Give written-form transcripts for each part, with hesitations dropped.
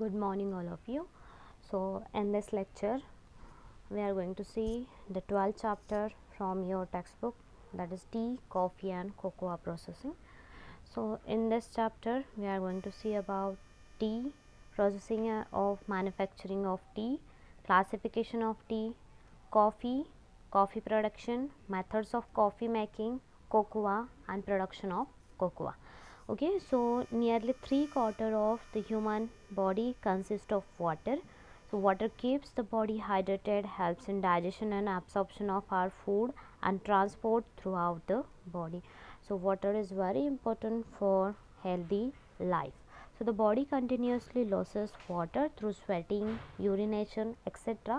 Good morning all of you. So in this lecture we are going to see the 12th chapter from your textbook, that is tea, coffee and cocoa processing. So in this chapter we are going to see about tea, processing of manufacturing of tea, classification of tea, coffee, coffee production, methods of coffee making, cocoa and production of cocoa. Okay, so nearly 3/4 of the human body consists of water. So water keeps the body hydrated, helps in digestion and absorption of our food and transport throughout the body. So water is very important for healthy life. So the body continuously loses water through sweating, urination, etc.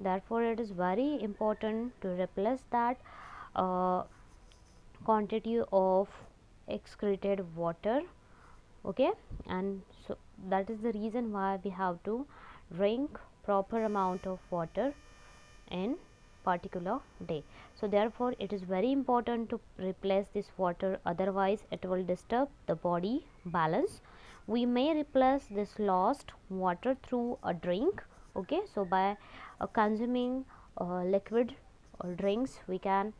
Therefore it is very important to replace that quantity of excreted water. Okay, and so that is the reason why we have to drink proper amount of water in particular day. So therefore it is very important to replace this water, otherwise it will disturb the body balance. We may replace this lost water through a drink. Okay, so by consuming liquid drinks we can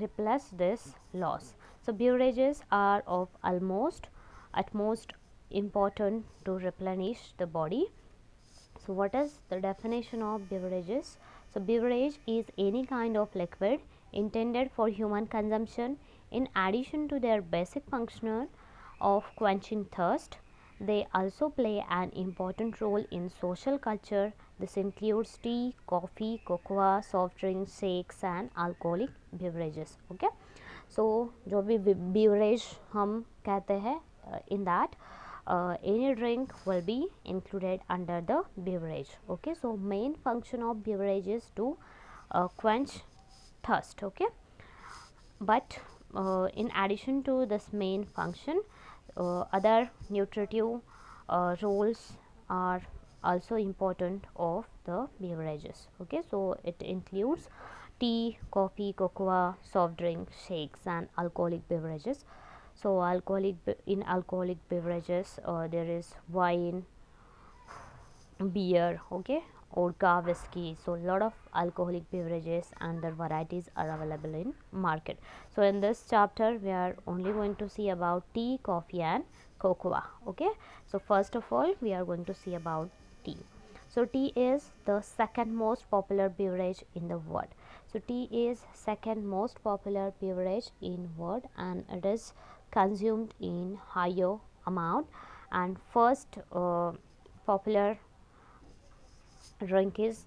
replace this loss. So beverages are of at most important to replenish the body. So what is the definition of beverages? So beverage is any kind of liquid intended for human consumption. In addition to their basic function of quenching thirst, they also play an important role in social culture. This includes tea, coffee, cocoa, soft drinks, shakes and alcoholic beverages. Okay, so जो भी beverage हम कहते हैं in that any drink will be included under the beverage. Okay, so main function of beverage is to quench thirst. Okay, but in addition to this main function, other nutritive roles are also important of the beverages. Okay, so it includes tea, coffee, cocoa, soft drink, shakes and alcoholic beverages. So in alcoholic beverages there is wine, beer, okay, vodka, whiskey. So lot of alcoholic beverages and their varieties are available in market. So in this chapter we are only going to see about tea, coffee and cocoa. Okay, so first of all we are going to see about tea. So tea is the second most popular beverage in the world. So tea is second most popular beverage in world and it is consumed in higher amount, and first popular drink is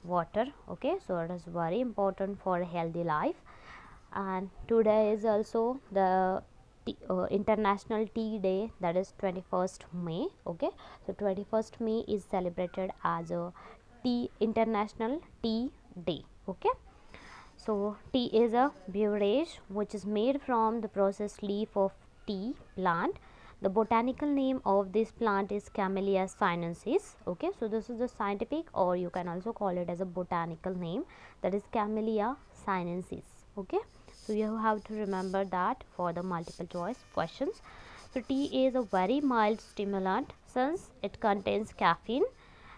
water. Okay, so it is very important for a healthy life. And today is also the international tea day, that is 21st May. Okay, so 21st May is celebrated as a international tea day. Okay, so tea is a beverage which is made from the processed leaf of tea plant. The botanical name of this plant is Camellia sinensis. Okay, so this is the scientific, or you can also call it as a botanical name, that is Camellia sinensis. Okay, so you have to remember that for the multiple choice questions. So tea is a very mild stimulant since it contains caffeine.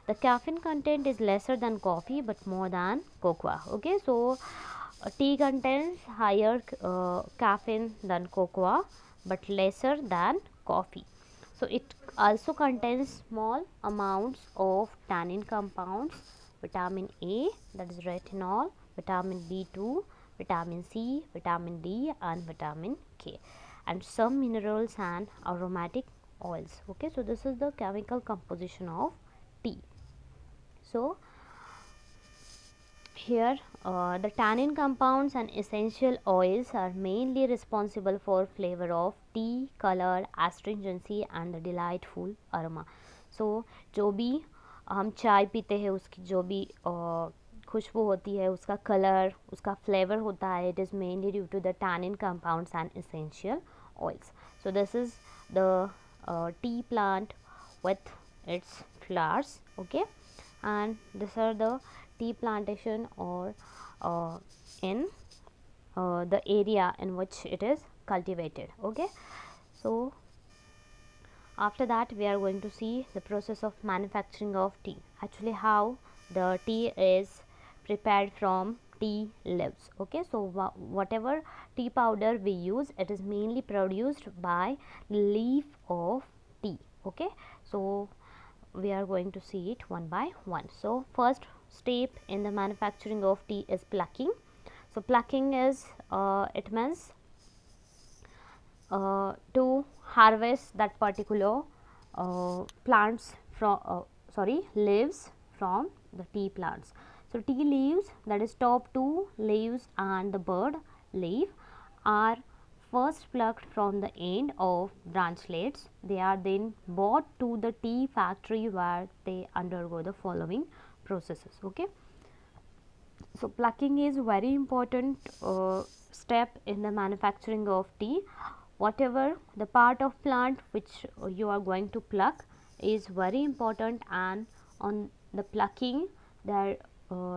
The caffeine content is lesser than coffee but more than cocoa. Okay, so tea contains higher caffeine than cocoa but lesser than coffee. So it also contains small amounts of tannin compounds, vitamin A, that is retinol, vitamin B2, vitamin C, vitamin D and vitamin K, and some minerals and aromatic oils. Okay, so this is the chemical composition of tea. So here the tannin compounds and essential oils are mainly responsible for flavor of tea, color, astringency and the delightful aroma. So जो भी हम चाय पीते हैं उसकी जो भी खुशबू होती है, उसका कलर, उसका फ्लेवर होता है, it is mainly due to the tannin compounds and essential oils. So this is the tea plant with its flowers. Okay, and these are the tea plantation or in the area in which it is cultivated. Okay, so After that we are going to see the process of manufacturing of tea, actually how the tea is prepared from tea leaves. Okay, so whatever tea powder we use, it is mainly produced by leaf of tea. Okay, so we are going to see it one by one. So first step in the manufacturing of tea is plucking. So plucking is it means to harvest that particular plants from leaves from the tea plants. So tea leaves, that is top two leaves and the bird leaf, are first plucked from the end of branchlets. They are then brought to the tea factory where they undergo the following processes. Okay, so plucking is very important step in the manufacturing of tea. Whatever the part of plant which you are going to pluck is very important, and on the plucking there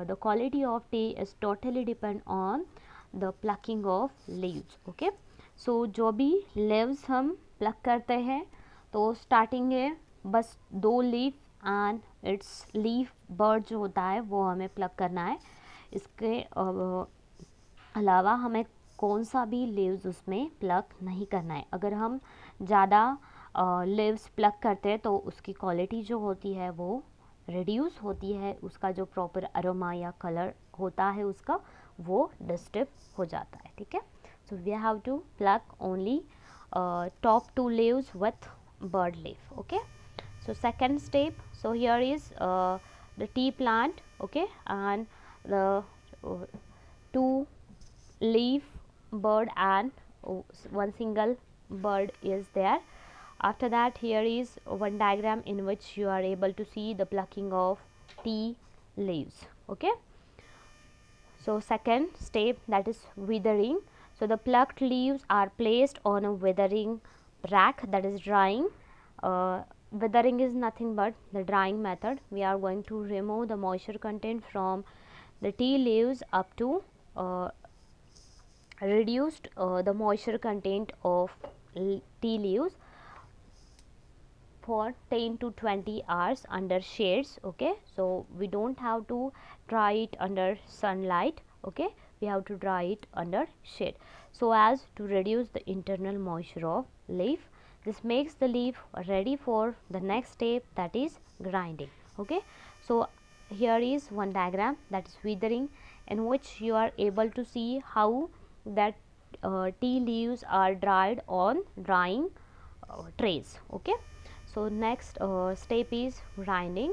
the quality of tea is totally depend on the plucking of leaves. Okay, so जो भी leaves हम pluck करते हैं तो starting है बस 2 leaf and its leaf bud जो होता है वो हमें pluck करना है. इसके अलावा हमें कौन सा भी लीव्स उसमें प्लक नहीं करना है. अगर हम ज़्यादा लीव्स प्लक करते हैं तो उसकी क्वालिटी जो होती है वो रिड्यूस होती है, उसका जो प्रॉपर अरोमा या कलर होता है उसका वो डिस्टर्ब हो जाता है. ठीक है, so we have to pluck only top two leaves with bud leaf. Okay, so second step, so here is the tea plant. Okay, and the two leaf bird and one single bird is there. After that here is one diagram in which you are able to see the plucking of tea leaves. Okay, so second step, that is withering. So the plucked leaves are placed on a withering rack, that is drying. Withering is nothing but the drying method. We are going to remove the moisture content from the tea leaves up to reduced the moisture content of tea leaves for 10 to 20 hours under shades. Okay, so we don't have to dry it under sunlight. Okay, we have to dry it under shade so as to reduce the internal moisture of leaf. This makes the leaf ready for the next step, that is grinding. Okay, so here is one diagram, that is withering, in which you are able to see how that tea leaves are dried on drying trays. Okay, so next step is grinding.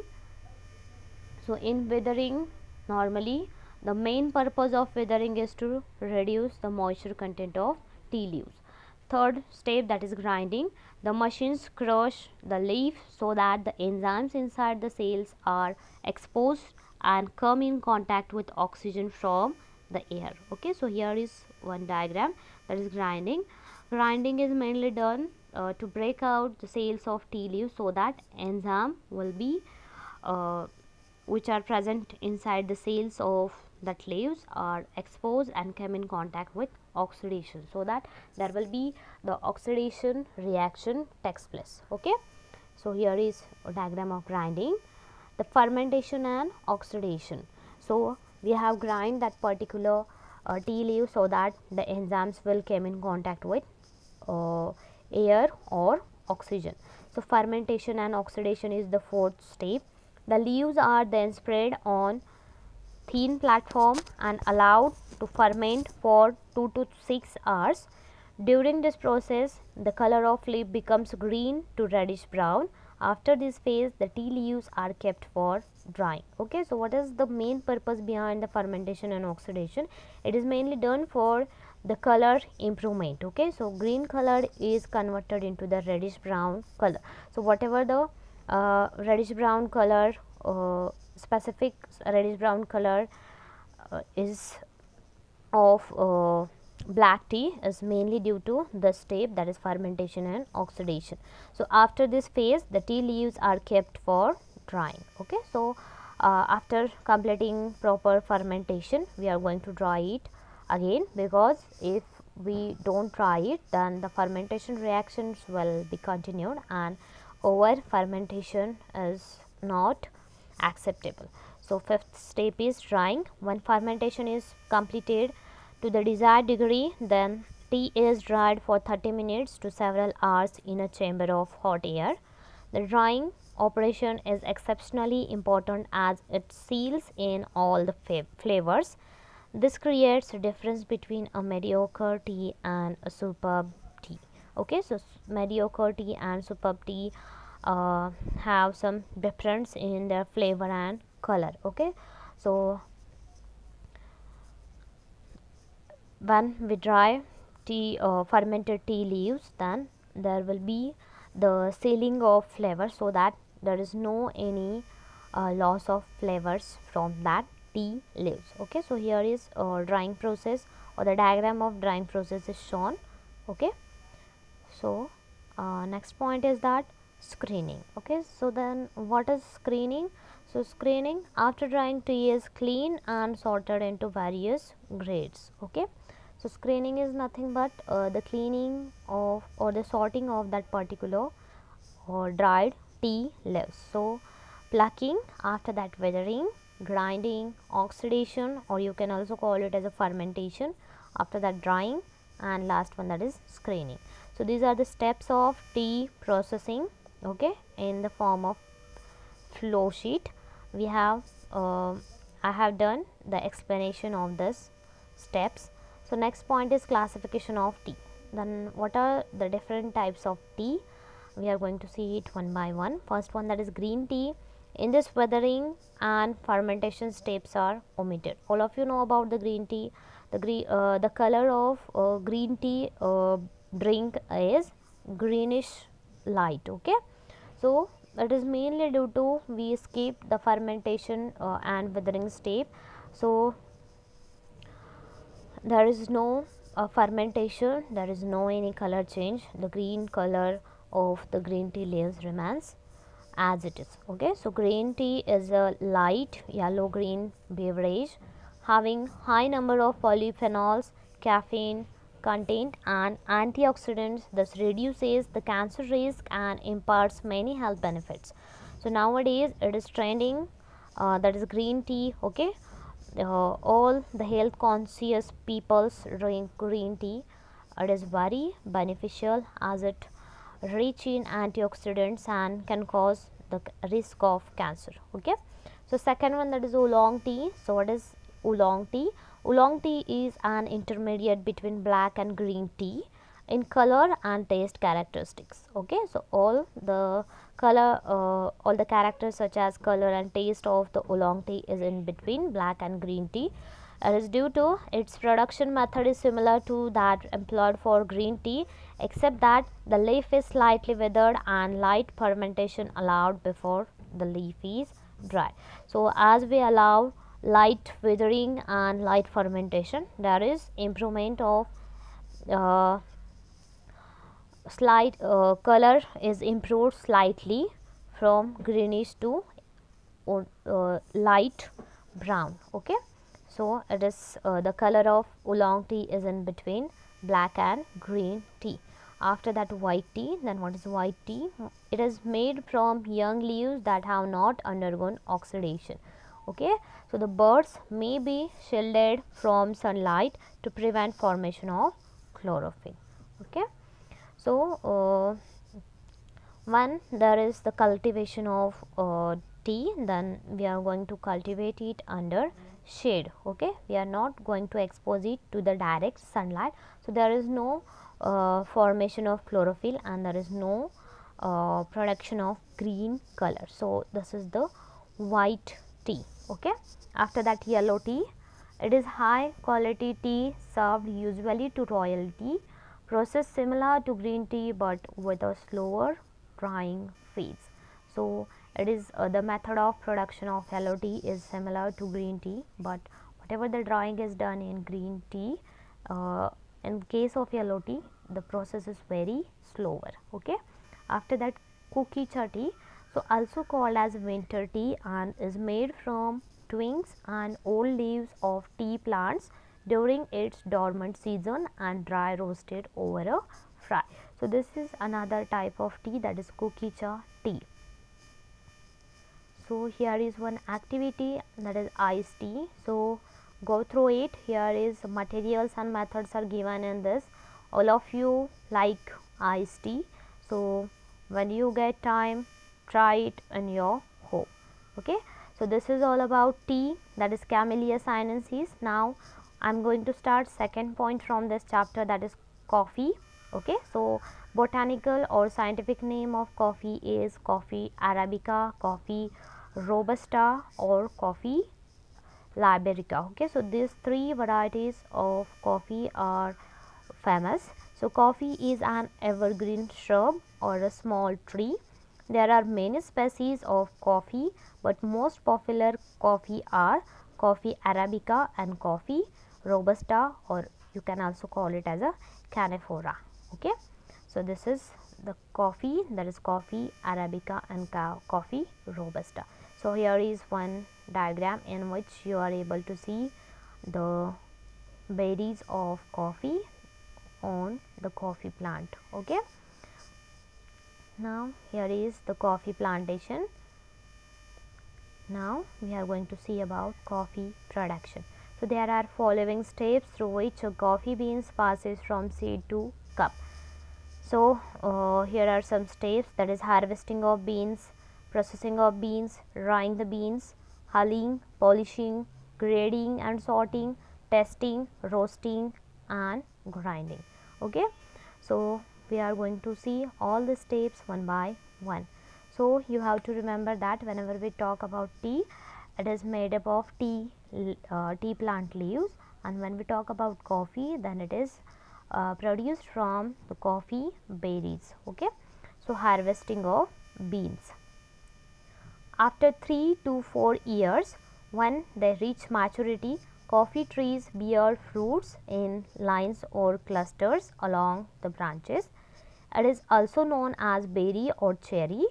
So in withering, normally the main purpose of withering is to reduce the moisture content of tea leaves. Third step, that is grinding. The machines crush the leaf so that the enzymes inside the cells are exposed and come in contact with oxygen from the air. Okay, so here is one diagram, that is grinding. Grinding is mainly done to break out the cells of tea leaves so that enzyme will be which are present inside the cells of that leaves are exposed and come in contact with oxidation, so that there will be the oxidation reaction takes place. Okay, so here is a diagram of grinding. The fermentation and oxidation. So we have grind that particular tea leaf so that the enzymes will come in contact with air or oxygen. So fermentation and oxidation is the fourth step. The leaves are then spread on thin platform and allowed to ferment for 2 to 6 hours. During this process, the color of leaf becomes green to reddish brown. After this phase, the tea leaves are kept for drying. Okay, so what is the main purpose behind the fermentation and oxidation? It is mainly done for the color improvement. Okay, so green color is converted into the reddish brown color. So whatever the reddish brown color, specific reddish brown color is of black tea is mainly due to the step, that is fermentation and oxidation. So after this phase, the tea leaves are kept for drying. Okay, so after completing proper fermentation, we are going to dry it again, because if we don't dry it, then the fermentation reactions will be continued and over fermentation is not acceptable. So, fifth step is drying. When fermentation is completed to the desired degree, then tea is dried for 30 minutes to several hours in a chamber of hot air. The drying operation is exceptionally important as it seals in all the flavors. This creates a difference between a mediocre tea and a superb tea. Okay, so mediocre tea and superb tea have some difference in their flavor and color. Okay, so when we dry tea, fermented tea leaves, then there will be the sealing of flavor, so that there is no any loss of flavors from that tea leaves. Okay, so here is drying process, or the diagram of drying process is shown. Okay, so next point is that screening. Okay, so then what is screening? So screening, after drying tea is cleaned and sorted into various grades. Okay, so screening is nothing but the cleaning of or the sorting of that particular or dried tea leaves. So plucking, after that weathering, grinding, oxidation, or you can also call it as a fermentation, after that drying, and last one, that is screening. So these are the steps of tea processing, okay, in the form of flow sheet. We have I have done the explanation of this steps. So next point is classification of tea. Then what are the different types of tea? We are going to see it one by one. First one, that is green tea. In this, weathering and fermentation steps are omitted. All of you know about the green tea. The color of green tea drink is greenish light. Okay, so it is mainly due to we skip the fermentation and weathering step. So there is no fermentation, there is no any color change. The green color of the green tea leaves remains as it is. Okay, so green tea is a light yellow green beverage having high number of polyphenols, caffeine content and antioxidants, thus reduces the cancer risk and imparts many health benefits. So nowadays it is trending, that is green tea. Okay, all the health conscious peoples drink green tea. It is very beneficial as it rich in antioxidants and can cause the risk of cancer. Okay, so second one, that is oolong tea. So what is oolong tea? Oolong tea is an intermediate between black and green tea in color and taste characteristics. Okay, so all the color, all the characters such as color and taste of the oolong tea is in between black and green tea. It is due to its production method is similar to that employed for green tea, except that the leaf is slightly weathered and light fermentation allowed before the leaf is dry. So as we allow light weathering and light fermentation, there is improvement of slight color is improved slightly from greenish to light brown. Okay, so it is the color of oolong tea is in between black and green tea. After that, white tea. Then what is white tea? It is made from young leaves that have not undergone oxidation. Okay, so the buds may be shielded from sunlight to prevent formation of chlorophyll. Okay, so when there is the cultivation of tea, then we are going to cultivate it under shade. Okay, we are not going to expose it to the direct sunlight, so there is no formation of chlorophyll and there is no production of green color. So this is the white tea. Okay, after that, yellow tea. It is high quality tea served usually to royalty, process similar to green tea but with a slower drying phase. So it is the method of production of yellow tea is similar to green tea, but whatever the drying is done in green tea, in case of yellow tea the process is very slower. Okay, after that, kukicha tea. So also called as winter tea and is made from twigs and old leaves of tea plants during its dormant season and dry roasted over a try. So this is another type of tea, that is Kokicha tea. So here is one activity, that is iced tea. So go through it. Here is materials and methods are given in this. All of you like iced tea, so when you get time, try it in your home. Okay, so this is all about tea, that is Camellia sinensis. Now I am going to start second point from this chapter, that is coffee. Okay, so botanical or scientific name of coffee is coffee arabica, coffee robusta, or coffee liberica. Okay, so these three varieties of coffee are famous. So coffee is an evergreen shrub or a small tree. There are many species of coffee, but most popular coffee are coffee arabica and coffee robusta, or you can also call it as a canephora. Okay, so this is the coffee, that is coffee arabica and coffee robusta. So here is one diagram in which you are able to see the berries of coffee on the coffee plant. Okay, now here is the coffee plantation. Now we are going to see about coffee production. So there are following steps through which a coffee beans passes from seed to cup. So here are some steps, that is harvesting of beans, processing of beans, drying the beans, hulling, polishing, grading and sorting, testing, roasting and grinding. Okay, so we are going to see all the steps one by one. So you have to remember that whenever we talk about tea, it is made up of tea plant leaves, and when we talk about coffee, then it is produced from the coffee berries. Okay, so harvesting of beans. After 3 to 4 years, when they reach maturity, coffee trees bear fruits in lines or clusters along the branches. It is also known as berry or cherry.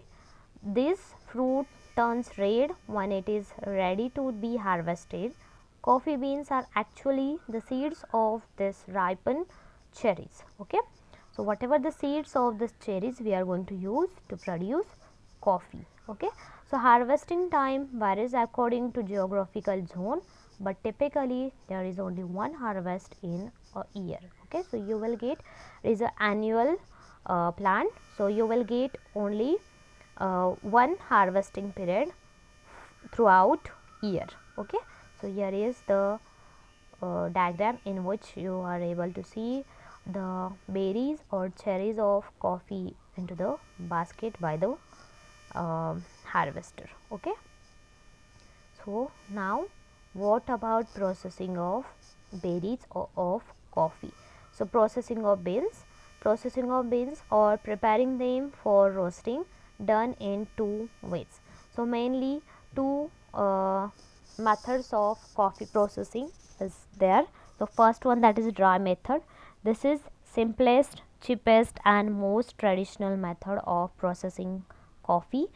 This fruit turns red when it is ready to be harvested. Coffee beans are actually the seeds of this ripened cherries. Okay, so whatever the seeds of this cherries we are going to use to produce coffee. Okay, so harvesting time varies according to geographical zone, but typically there is only one harvest in a year. Okay, so you will get, it is an annual plant, so you will get only one harvesting period throughout year. Okay, so here is the diagram in which you are able to see the berries or cherries of coffee into the basket by the harvester. Okay, so now what about processing of berries or of coffee? So processing of beans or preparing them for roasting, done in two ways. So mainly two methods of coffee processing is there. The first one, that is dry method. This is simplest, cheapest and most traditional method of processing coffee.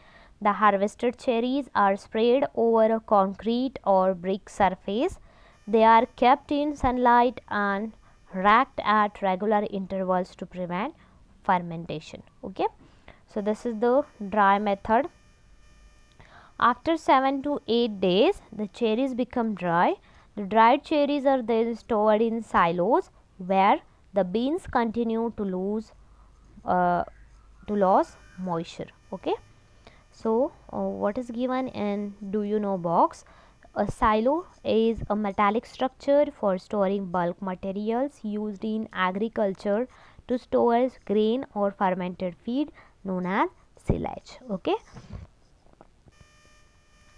The harvested cherries are sprayed over a concrete or brick surface. They are kept in sunlight and racked at regular intervals to prevent fermentation. Okay, so this is the dry method. After 7 to 8 days, the cherries become dry. The dried cherries are then stored in silos where the beans continue to lose moisture. Okay, so what is given in do you know box? A silo is a metallic structure for storing bulk materials used in agriculture to store grain or fermented feed, known as silage. Okay,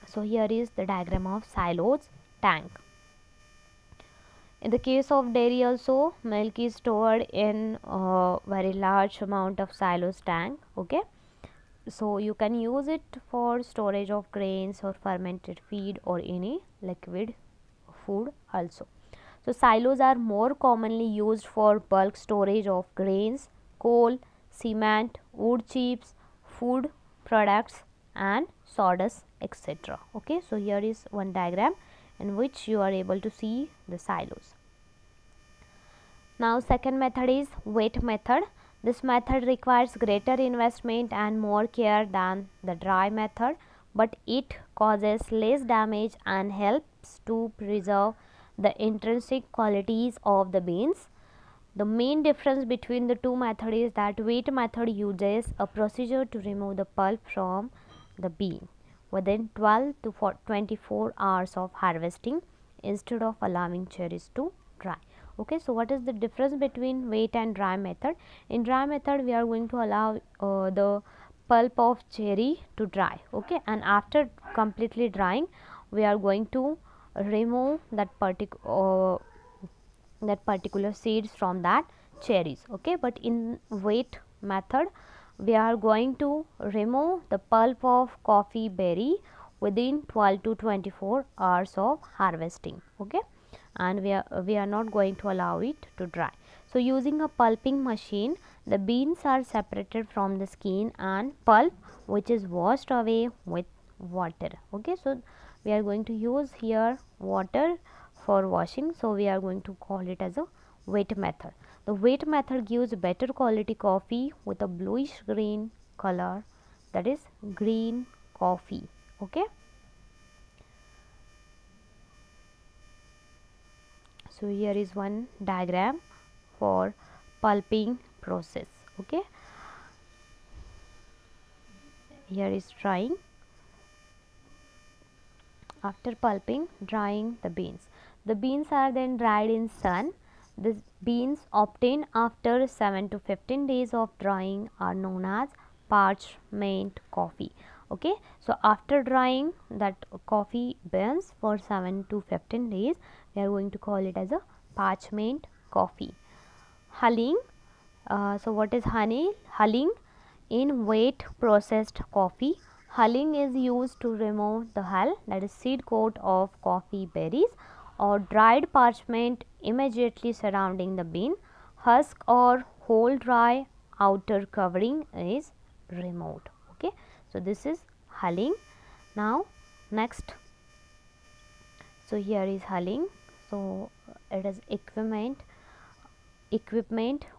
so here is the diagram of silos tank. In the case of dairy also, milk is stored in a very large amount of silos tank. Okay, so you can use it for storage of grains or fermented feed or any liquid food also. So silos are more commonly used for bulk storage of grains, coal, cement, wood chips, food products and sawdust, etc. Okay, so here is one diagram in which you are able to see the silos. Now second method is wet method. This method requires greater investment and more care than the dry method, but it causes less damage and helps to preserve the intrinsic qualities of the beans. The main difference between the two methods is that wet method uses a procedure to remove the pulp from the bean within 12 to 24 hours of harvesting instead of allowing cherries to dry. Okay, so what is the difference between wet and dry method? In dry method we are going to allow the pulp of cherry to dry, okay, and after completely drying we are going to remove that particular seeds from that cherries, okay. But in wet method we are going to remove the pulp of coffee berry within 12 to 24 hours of harvesting, okay, and we are not going to allow it to dry. So using a pulping machine, the beans are separated from the skin and pulp, which is washed away with water, okay. So we are going to use here water for washing, so we are going to call it as a wet method. The wet method gives better quality coffee with a bluish green color, that is green coffee, okay. So here is one diagram for pulping process, okay. Here is drying. After pulping, drying the beans. The beans are then dried in sun. The beans obtained after 7 to 15 days of drying are known as parchment coffee, okay. So after drying that coffee beans for 7 to 15 days, we are going to call it as a parchment coffee. Hulling. So what is honey? Hulling in wet processed coffee. Hulling is used to remove the hull, that is seed coat of coffee berries or dried parchment immediately surrounding the bean. Husk or whole dry outer covering is removed, okay. So this is hulling. Now next, so here is hulling. So it is equipment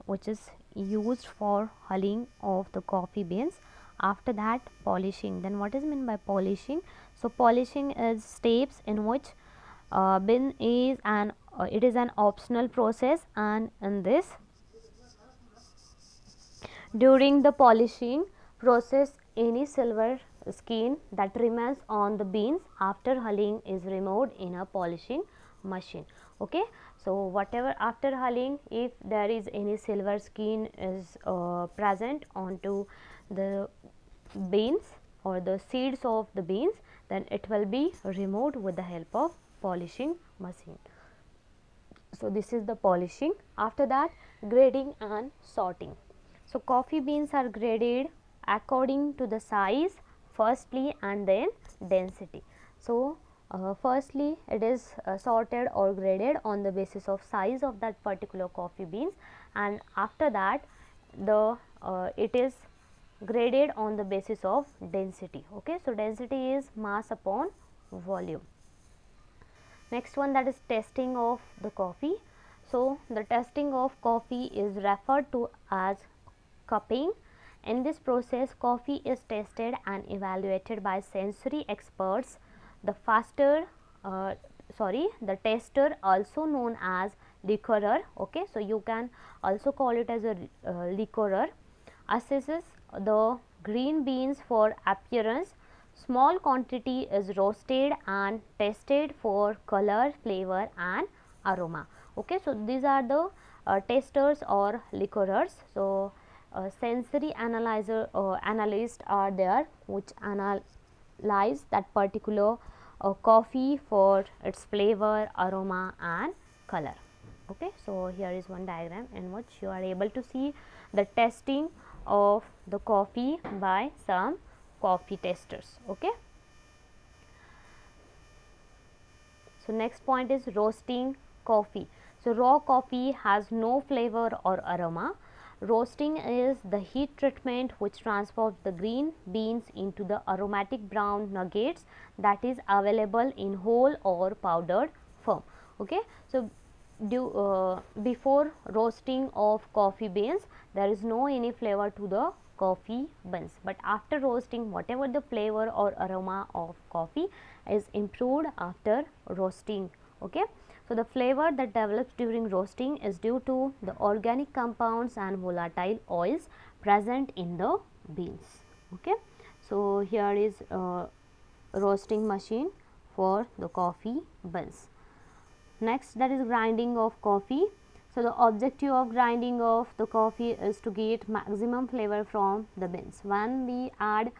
which is used for hulling of the coffee beans. After that, polishing. Then what is meant by polishing? So polishing is steps in which bean is it is an optional process, and in this, during the polishing process, any silver skin that remains on the beans after hulling is removed in a polishing machine, okay. So whatever after hulling, if there is any silver skin is present onto the beans or the seeds of the beans, then it will be removed with the help of polishing machine. So this is the polishing. After that, grading and sorting. So coffee beans are graded according to the size firstly and then density. So firstly it is sorted or graded on the basis of size of that particular coffee beans, and after that the it is graded on the basis of density, okay. So density is mass upon volume. Next one, that is testing of the coffee. So the testing of coffee is referred to as cupping. In this process, coffee is tested and evaluated by sensory experts. The tester, also known as liquorer, okay. So you can also call it as a liquorer, assesses the green beans for appearance. Small quantity is roasted and tested for color, flavor and aroma, okay. So these are the testers or liquorers. So sensory analysts are there which analyze that particular coffee for its flavor, aroma and color, okay. So here is one diagram in which you are able to see the testing of the coffee by some coffee testers, okay. So next point is roasting coffee. So raw coffee has no flavor or aroma. Roasting is the heat treatment which transforms the green beans into the aromatic brown nuggets that is available in whole or powdered form, okay. So before roasting of coffee beans there is no any flavor to the coffee beans, but after roasting whatever the flavor or aroma of coffee is improved after roasting. Okay. So, the flavor that develops during roasting is due to the organic compounds and volatile oils present in the beans. Okay. So, here is roasting machine for the coffee beans. Next, that is grinding of coffee. So, the objective of grinding of the coffee is to get maximum flavor from the beans. When we add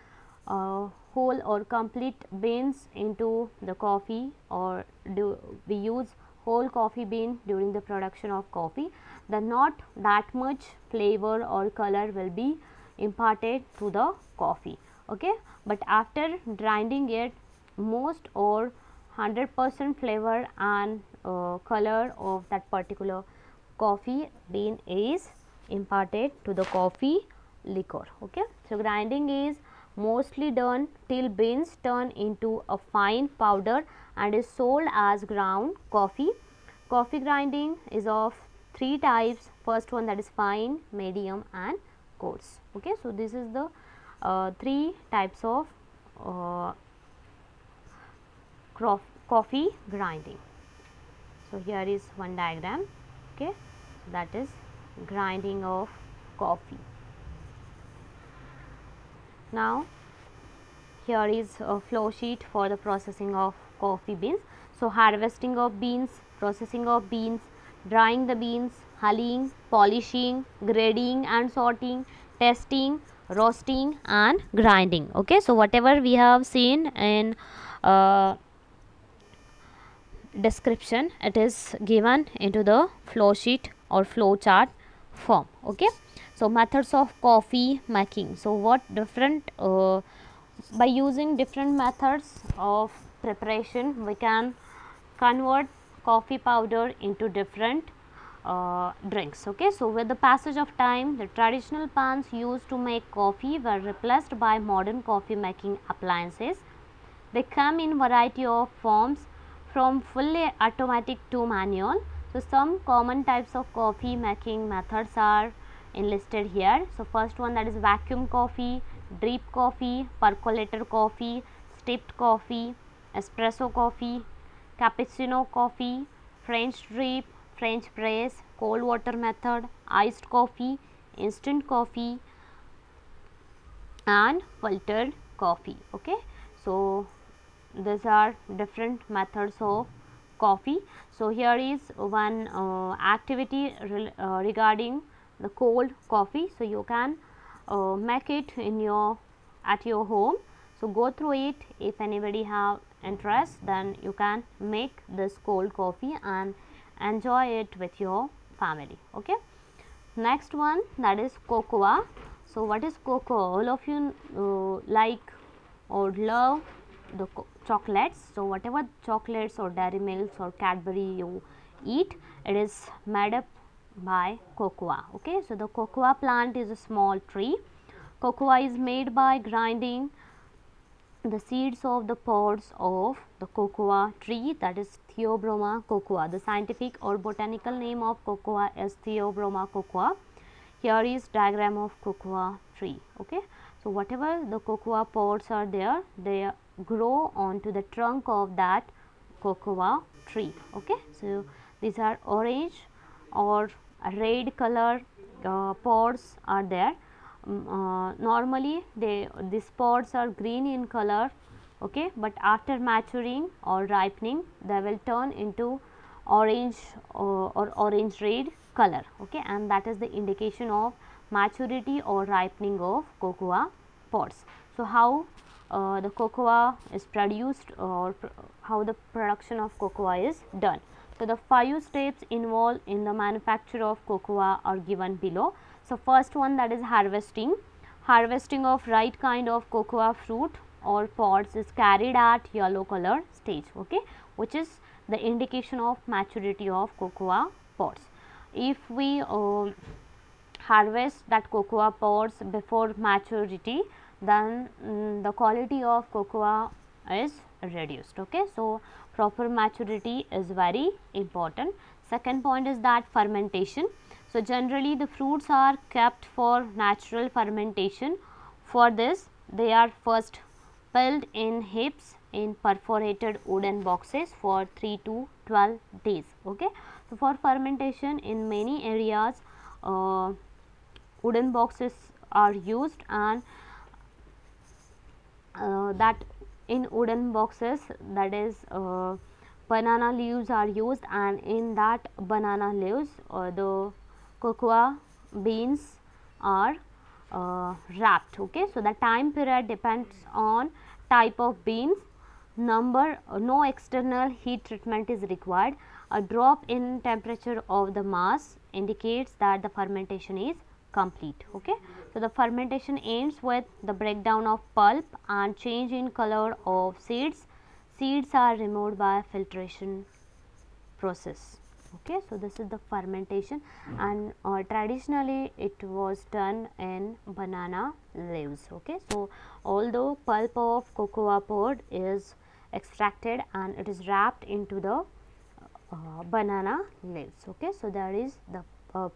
whole or complete beans into the coffee, or do we use whole coffee bean during the production of coffee, then not that much flavor or color will be imparted to the coffee. Okay. But after grinding it, most or 100% flavor and color of that particular coffee bean is imparted to the coffee liquor. Okay. So, grinding is mostly done till beans turn into a fine powder and is sold as ground coffee. Coffee grinding is of 3 types. First one, that is fine, medium and coarse. Okay. So, this is the 3 types of coffee grinding. So, here is one diagram. Okay. So, that is grinding of coffee. Now, here is a flow sheet for the processing of coffee beans. So, harvesting of beans, processing of beans, drying the beans, hulling, polishing, grading and sorting, testing, roasting and grinding. Okay. So, whatever we have seen in description, it is given into the flow sheet or flow chart form. Okay. So, methods of coffee making. So, what different by using different methods of preparation we can convert coffee powder into different drinks. Okay. So, with the passage of time, the traditional pans used to make coffee were replaced by modern coffee making appliances. They come in variety of forms from fully automatic to manual. So, some common types of coffee making methods are enlisted here. So, first one, that is vacuum coffee, drip coffee, percolator coffee, steeped coffee, espresso coffee, cappuccino coffee, French drip, French press, cold water method, iced coffee, instant coffee and filtered coffee. Okay. So, these are different methods of coffee. So, here is one activity regarding the cold coffee. So, you can make it in at your home. So, go through it. If anybody have interest, then you can make this cold coffee and enjoy it with your family. Okay. Next one, that is cocoa. So, what is cocoa? All of you like or love the chocolates. So, whatever chocolates or dairy milks or Cadbury you eat, it is made up by cocoa. Okay. So, the cocoa plant is a small tree. Cocoa is made by grinding the seeds of the pods of the cocoa tree, that is Theobroma cocoa. The scientific or botanical name of cocoa is Theobroma cocoa. Here is diagram of cocoa tree. Okay. So, whatever the cocoa pods are there, they grow onto the trunk of that cocoa tree. Okay. So, these are orange or red color pods are there. Normally these pods are green in color. Okay. But after maturing or ripening, they will turn into orange or orange red color. Okay. And that is the indication of maturity or ripening of cocoa pods. So, how the cocoa is produced or how the production of cocoa is done. So, the 5 steps involved in the manufacture of cocoa are given below. So, first one, that is harvesting. Harvesting of right kind of cocoa fruit or pods is carried at yellow color stage. Okay, which is the indication of maturity of cocoa pods. If we harvest that cocoa pods before maturity, then the quality of cocoa is reduced. Okay. So, proper maturity is very important. Second point is that fermentation. So generally the fruits are kept for natural fermentation. For this they are first filled in heaps in perforated wooden boxes for 3 to 12 days. Okay. So for fermentation in many areas wooden boxes are used, and that in wooden boxes, that is banana leaves are used, and in that banana leaves the cocoa beans are wrapped. Okay. So the time period depends on type of beans, number, no external heat treatment is required. A drop in temperature of the mass indicates that the fermentation is complete. Okay. So the fermentation ends with the breakdown of pulp and change in color of seeds. Seeds are removed by filtration process. Okay. So this is the fermentation, and traditionally it was done in banana leaves. Okay. So although pulp of cocoa pod is extracted and it is wrapped into the banana leaves. Okay. So there is the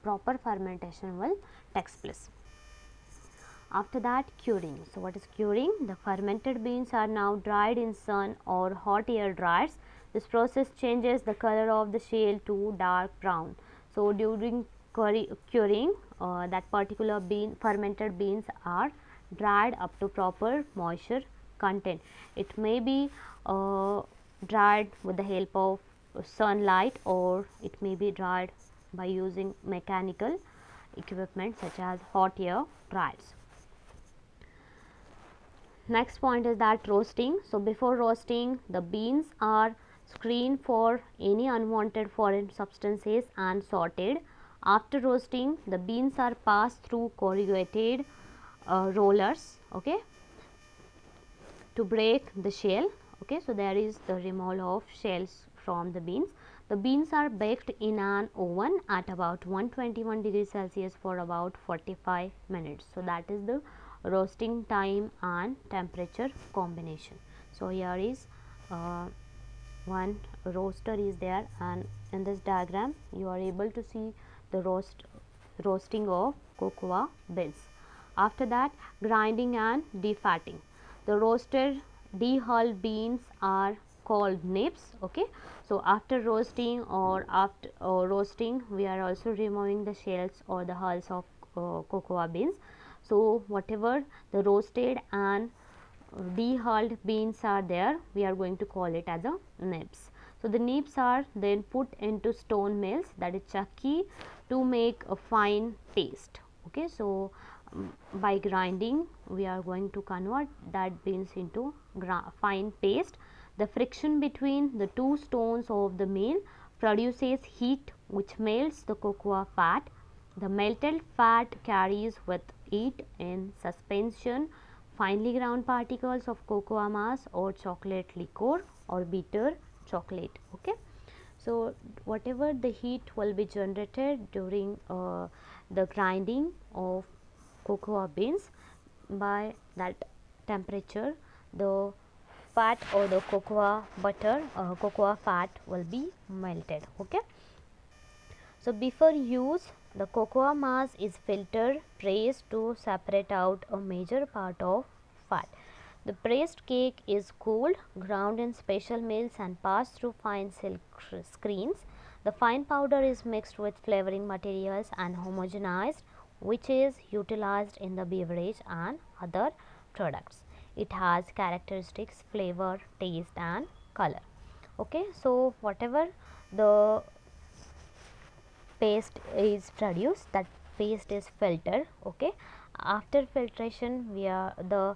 proper fermentation will takes place. After that, curing. So what is curing? The fermented beans are now dried in sun or hot air dryers. This process changes the color of the shell to dark brown. So during curing, that particular fermented beans are dried up to proper moisture content. It may be dried with the help of sunlight, or it may be dried by using mechanical equipment such as hot air dryers. Next point is that roasting. So before roasting, the beans are screened for any unwanted foreign substances and sorted. After roasting, the beans are passed through corrugated rollers, okay, to break the shell. Okay. So there is the removal of shells from the beans. The beans are baked in an oven at about 121 degrees Celsius for about 45 minutes. So that is the roasting time and temperature combination. So here is one roaster is there, and in this diagram you are able to see the roasting of cocoa beans. After that, grinding and defatting. The roasted dehulled beans are called nibs. Okay. So after roasting or after roasting, we are also removing the shells or the hulls of cocoa beans. So whatever the roasted and dehulled beans are there, we are going to call it as a nibs. So the nibs are then put into stone mills, that is chakki, to make a fine paste. Okay. So by grinding, we are going to convert that beans into fine paste. The friction between the two stones of the mill produces heat which melts the cocoa fat. The melted fat carries with it in suspension finely ground particles of cocoa mass or chocolate liquor or bitter chocolate. Okay. So whatever the heat will be generated during the grinding of cocoa beans, by that temperature the fat or the cocoa butter, cocoa fat will be melted. Okay. So before use, the cocoa mass is filtered, pressed to separate out a major part of fat. The pressed cake is cooled, ground in special mills and passed through fine silk screens. The fine powder is mixed with flavoring materials and homogenized, which is utilized in the beverage and other products. It has characteristics, flavor, taste and color. Okay. So whatever the paste is produced, that paste is filtered. Okay. After filtration, the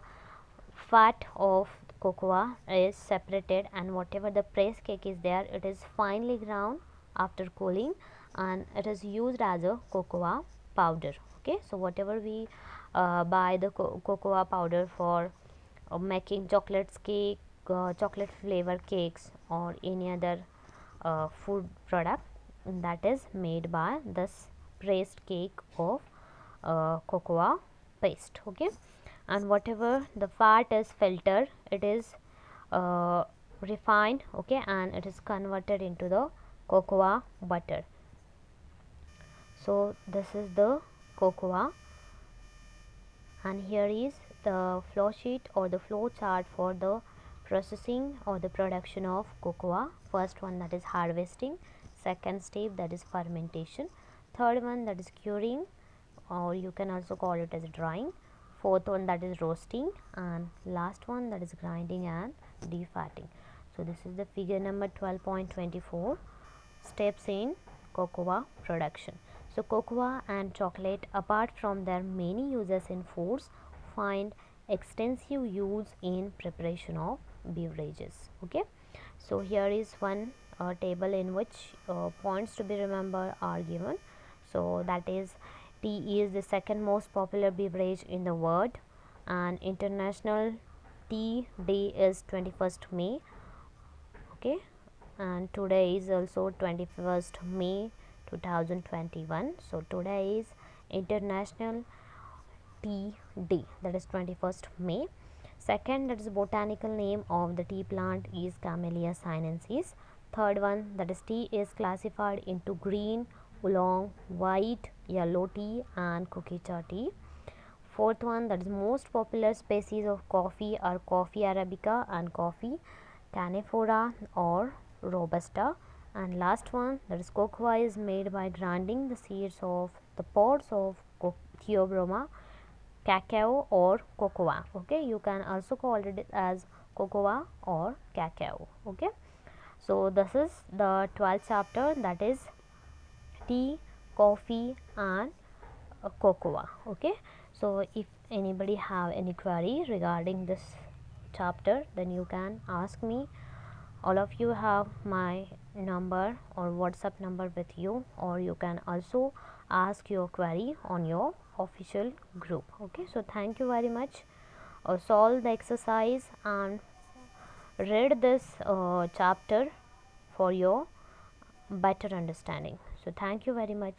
fat of cocoa is separated, and whatever the press cake is there, it is finely ground after cooling, and it is used as a cocoa powder. Okay. So whatever we buy the cocoa powder for making chocolates cake, chocolate flavor cakes or any other food product, that is made by this pressed cake of cocoa paste. Okay. And whatever the fat is filtered, it is refined. Okay. And it is converted into the cocoa butter. So this is the cocoa, and here is the flow sheet or the flow chart for the processing or the production of cocoa. First one, that is harvesting, second step, that is fermentation, third one, that is curing, or you can also call it as drying, fourth one, that is roasting, and last one, that is grinding and defatting. So this is the figure number 12.24, steps in cocoa production. So cocoa and chocolate, apart from their many uses in foods, find extensive use in preparation of beverages. Okay, so here is one table in which points to be remembered are given. So that is, tea is the second most popular beverage in the world, and International Tea Day is 21st May. Okay, and today is also 21st May 2021. So today is International Tea Day, that is 21st May. Second, that is botanical name of the tea plant is Camellia sinensis. Third one, that is tea is classified into green, oolong, white, yellow tea and kukicha tea. Fourth one, that is most popular species of coffee are coffee arabica and coffee canephora or robusta. And last one, that is cocoa is made by grinding the seeds of the pods of Theobroma, cacao or cocoa. Okay, you can also call it as cocoa or cacao. Okay, so this is the 12th chapter, that is tea, coffee and cocoa. Okay, so if anybody have any query regarding this chapter, then you can ask me. All of you have my number or WhatsApp number with you, or you can also ask your query on your official group. Okay, so thank you very much. Solve the exercise and read this chapter for your better understanding. So thank you very much.